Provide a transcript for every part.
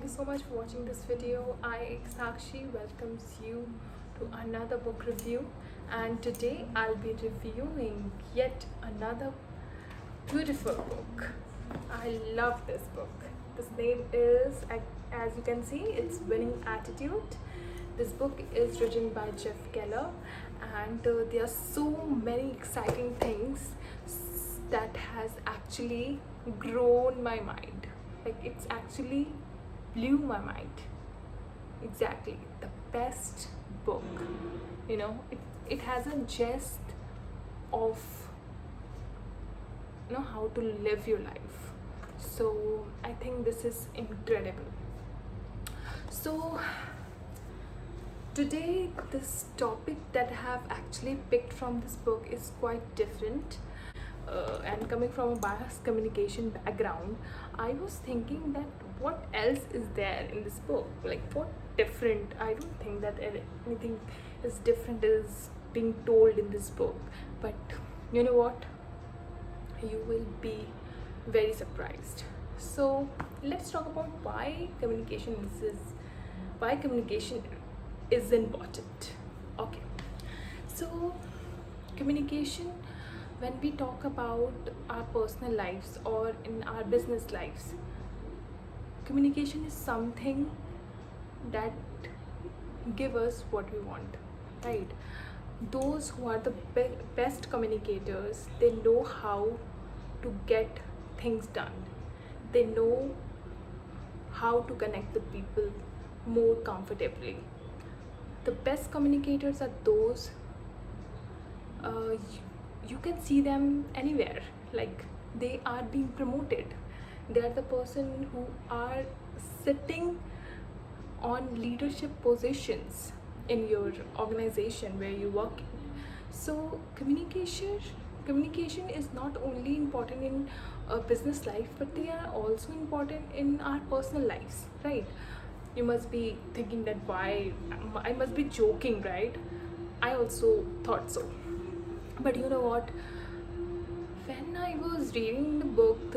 thank you so much for watching this video. I, Sakshi, welcomes you to another book review, and today I'll be reviewing yet another beautiful book. I love this book. This name is, as you can see, it's Winning Attitude. This book is written by Jeff Keller, and there are so many exciting things that has actually grown my mind. Like, it's actually blew my mind. Exactly, the best book. It has a gist of how to live your life. So I think this is incredible. So today, this topic that I have actually picked from this book is quite different. And coming from a biased communication background, I was thinking that what else is there in this book? Like, what different? I don't think that anything is different is being told in this book. But you know what? You will be very surprised. So let's talk about why communication is important. Okay. So communication, when we talk about our personal lives or in our business lives, communication is something that give us what we want, right? Those who are the best communicators, they know how to get things done. They know how to connect with people more comfortably. The best communicators are those you can see them anywhere. Like, they are being promoted. They are the person who are sitting on leadership positions in your organization where you work. So communication is not only important in a business life, but they are also important in our personal lives, right? You must be thinking that why I must be joking, right? I also thought so. But you know what? When I was reading the book,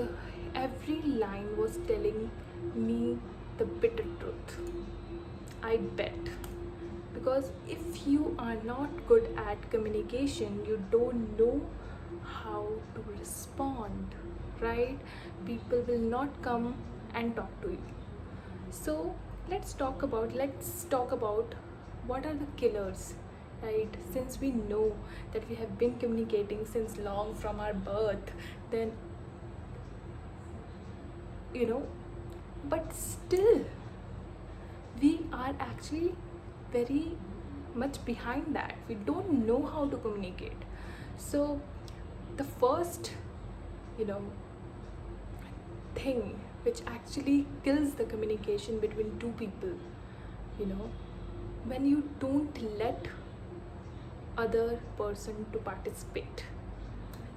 every line was telling me the bitter truth. I bet. Because if you are not good at communication, you don't know how to respond, right? People will not come and talk to you. So let's talk about what are the killers, right? Since we know that we have been communicating since long from our birth, then but still we are actually very much behind that. We don't know how to communicate. So the first thing which actually kills the communication between two people, when you don't let other person to participate,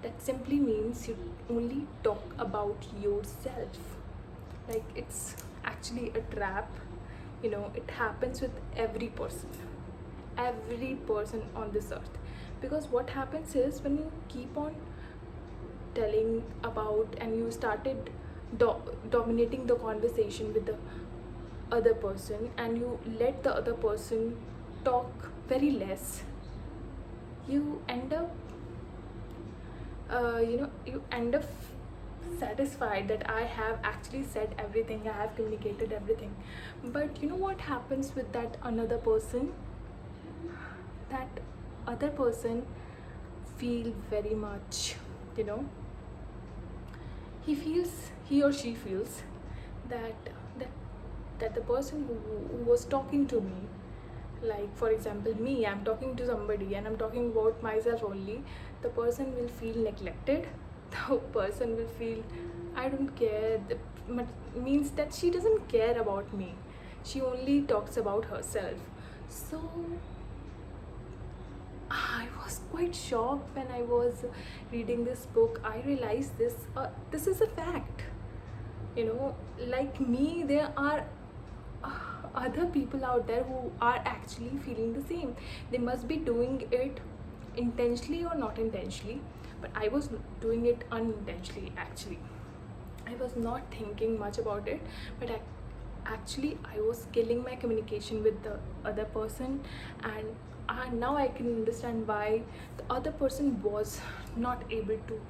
that simply means you only talk about yourself. Like, it's actually a trap. It happens with every person on this earth. Because what happens is, when you keep on telling about and you started dominating the conversation with the other person, and you let the other person talk very less, you end up satisfied that I have actually said everything, I have communicated everything. But you know what happens with that another person? That other person feel very much, he or she feels that the person who was talking to me, like for example me, I'm talking to somebody and I'm talking about myself only, the person will feel neglected. The person will feel, I don't care. Means that she doesn't care about me, she only talks about herself. So I was quite shocked when I was reading this book. I realized this is a fact. Like me, there are other people out there who are actually feeling the same. They must be doing it intentionally or not intentionally, but I was doing it unintentionally. Actually, I was not thinking much about it, but actually I was killing my communication with the other person. And now I can understand why the other person was not able to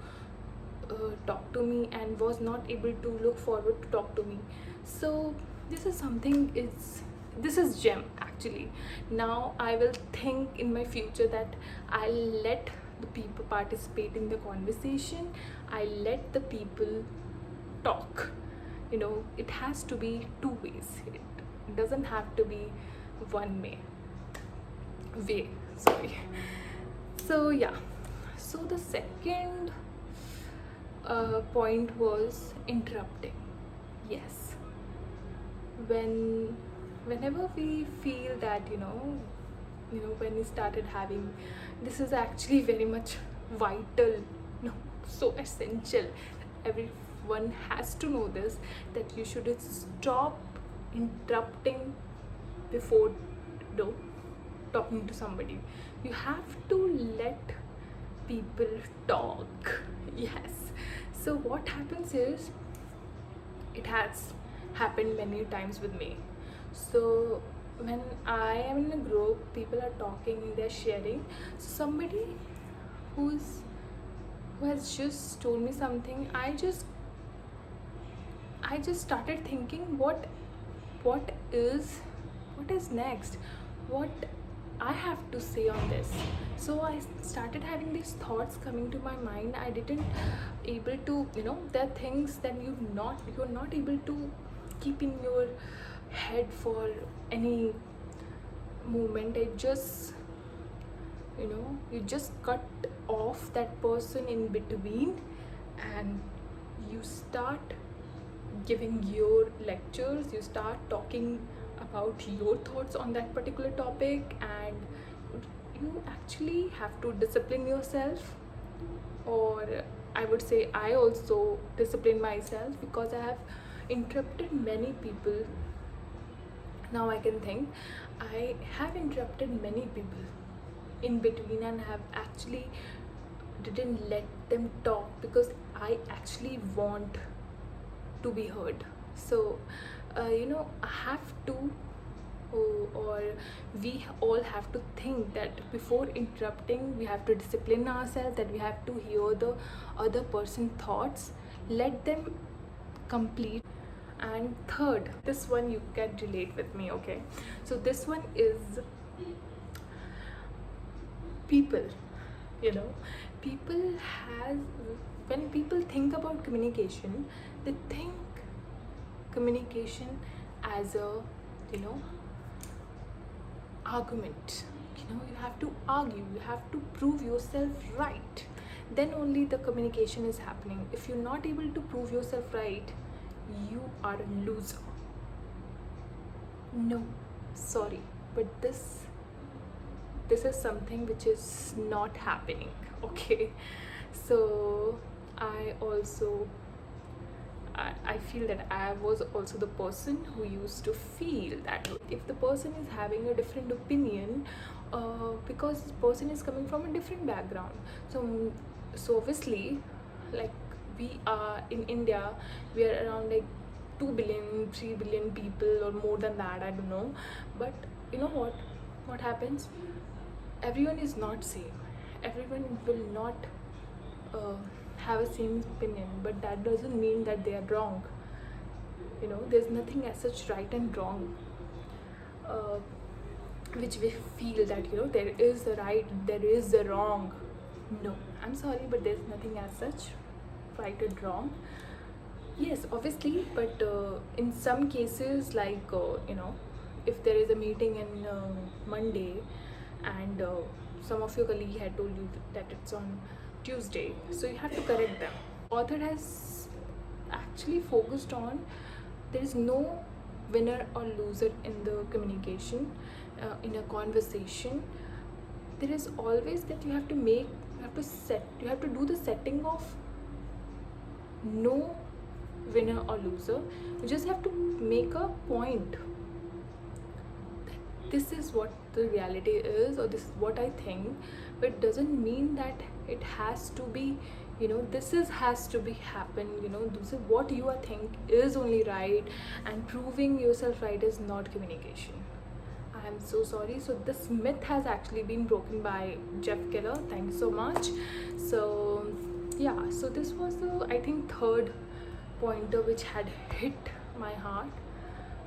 talk to me and was not able to look forward to talk to me. So this is something, this is gem actually. Now I will think in my future that I'll let the people participate in the conversation, I let the people talk. It has to be two ways, it doesn't have to be one way, sorry. So yeah, so the second point was interrupting. Yes, whenever we feel that when we started having, this is actually very much vital, so essential, everyone has to know this, that you should stop interrupting before talking to somebody. You have to let people talk. Yes. So what happens is, it has happened many times with me. So when I am in a group, people are talking, they're sharing. So somebody who has just told me something, I just started thinking, what is next, what I have to say on this. So I started having these thoughts coming to my mind. I didn't able to, there are things that you're not able to keep in your head for any moment. It just, you just cut off that person in between, and you start giving your lectures, you start talking about your thoughts on that particular topic, and you actually have to discipline yourself. Or I would say I also discipline myself, because I have interrupted many people. Now I can think, I have interrupted many people in between, and have actually didn't let them talk, because I actually want to be heard. So I have to, or we all have to think that before interrupting, we have to discipline ourselves, that we have to hear the other person's thoughts, let them complete. And third, this one you can relate with me, okay? So this one is people. People has when people think about communication, they think communication as a argument. You have to argue, you have to prove yourself right, then only the communication is happening. If you're not able to prove yourself right, you are a loser. No, sorry, but this is something which is not happening, okay? So I feel that I was also the person who used to feel that if the person is having a different opinion, because this person is coming from a different background, so obviously, like, we are in India, we are around like 2 billion, 3 billion people, or more than that, I don't know. But you know what happens? Everyone is not same. Everyone will not have a same opinion, but that doesn't mean that they are wrong. There's nothing as such right and wrong, which we feel that there is the right, there is the wrong. No, I'm sorry, but there's nothing as such right and wrong. Yes, obviously, but in some cases, like if there is a meeting in Monday, and some of your colleague had told you that it's on Tuesday, so you have to correct them. Author has actually focused on, there is no winner or loser in the communication, in a conversation. There is always that you have to do the setting of no winner or loser. You just have to make a point that this is what the reality is, or this is what I think, but it doesn't mean that it has to be this is has to be happen. This is what you are think is only right, and proving yourself right is not communication. I am so sorry. So this myth has actually been broken by Jeff Keller. Thank you so much. So yeah, so this was the, I think, third pointer which had hit my heart.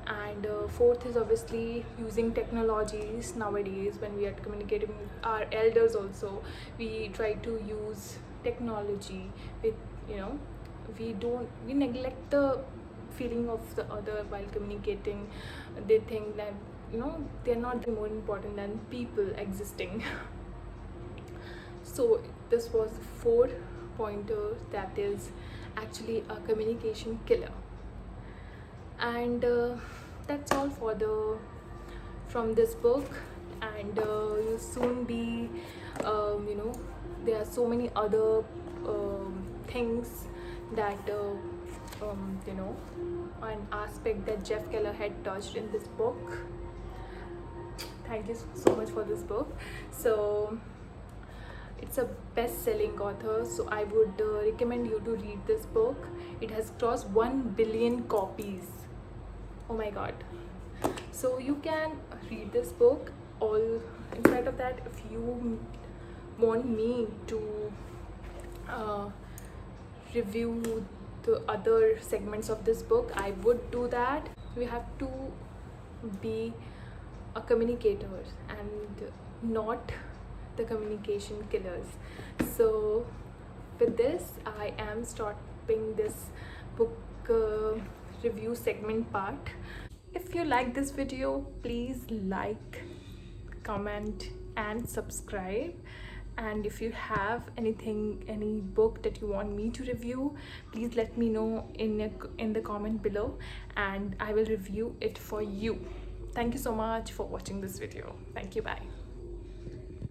And fourth is obviously using technologies nowadays. When we are communicating with our elders also, we try to use technology with, you know we neglect the feeling of the other while communicating. They think that, they're not more important than people existing. So this was the fourth pointer that is actually a communication killer. And that's all for the from this book. And you'll soon be, there are so many other things that an aspect that Jeff Keller had touched in this book. Thank you so much for this book. So it's a best-selling author, so I would recommend you to read this book. It has crossed 1 billion copies. Oh my god. So you can read this book. All in spite of that, if you want me to review the other segments of this book, I would do that. We have to be a communicator and not the communication killers. So with this, I am stopping this book review segment part. If you like this video, please like, comment and subscribe. And if you have any book that you want me to review, please let me know in the comment below, and I will review it for you. Thank you so much for watching this video. Thank you. Bye.